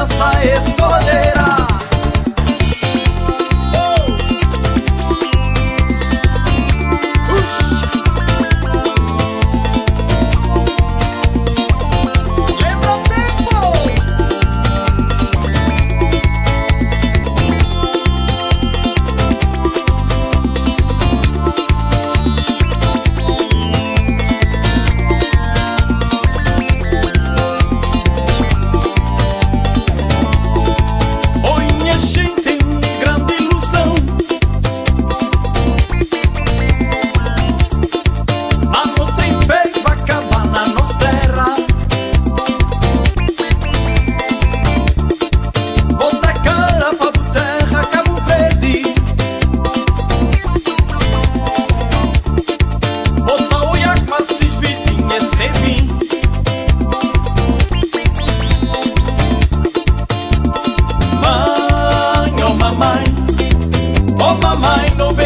dançar escoladeira.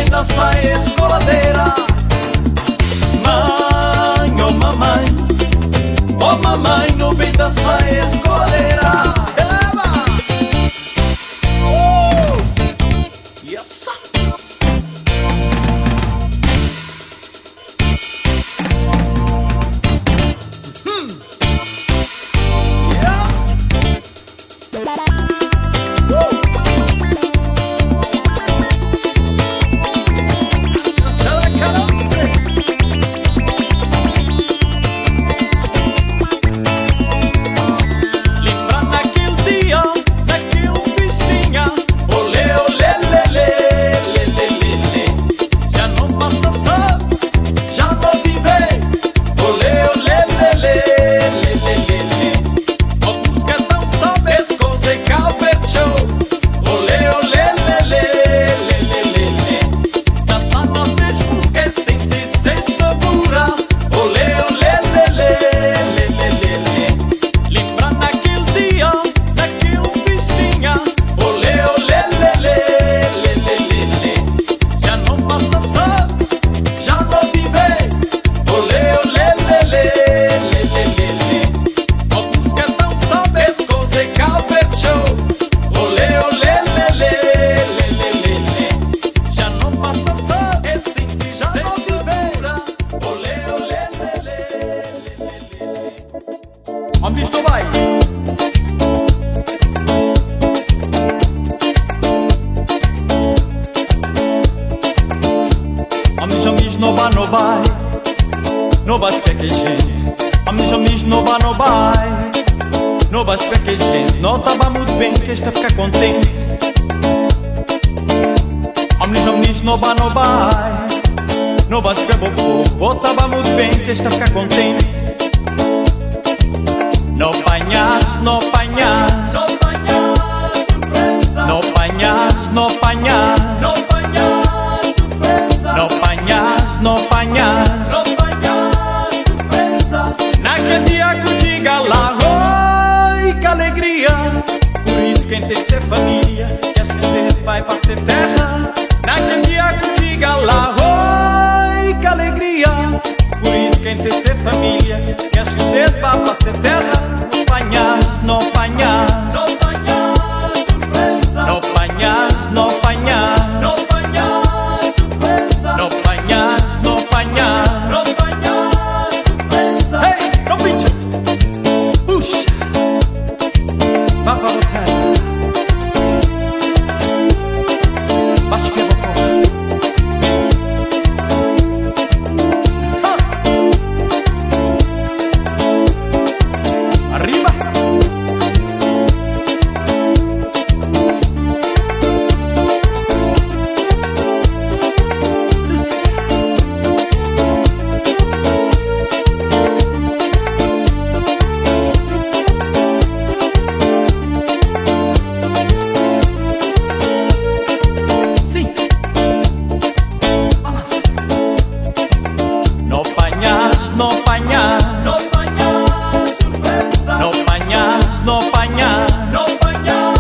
Dança escoladeira. Mãe, oh mamãe, oh mamãe, não vem dançar escoladeira. Eleva! Yes! Homens não vai. Homens não vai, não vai. Não vai esperar que gente. Homens não vai, não vai. Não vai esperar que gente. Não estava muito bem que esta ficar contente. Homens não vai, não vai. Não vai esperar vou estava muito bem que esta ficar contente. No pañas, no pañas, no pañas, sorpresa. No pañas, no pañas, no pañas, sorpresa. No pañas, no pañas, no pañas, sorpresa. Naquele dia que eu diga lá, oi, que alegria. Por isso quem tem que ser família, quer que ser pai para ser terra. Naquele dia que eu diga lá, oi, que alegria. Por isso quem tem que ser família, quer que ser pai para ser terra. No pañas, no pañas, sorpresa. No pañas, no pañas, no pañas, sorpresa. No pañas, no pañas, no pañas, sorpresa. Hey, no pinche. Puxa. Papa hotel. Baixo que vou arriba. No pañas, no pañas, no pañas, sorpresa. No pañas, no pañas, no pañas,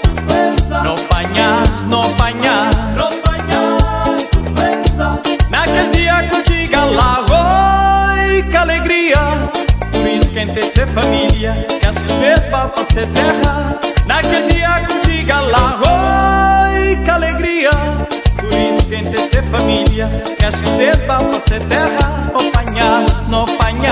sorpresa. No pañas, no pañas, no pañas, sorpresa. Naquele dia que eu diga lá, oi, que alegria. Por isso quem tem que ser família, quer que ser papa, ser terra. naquele dia que diga lá, oi, que alegria. Por isso quem tem ser família, quer ser pau para ser terra. No panhas, no panhas.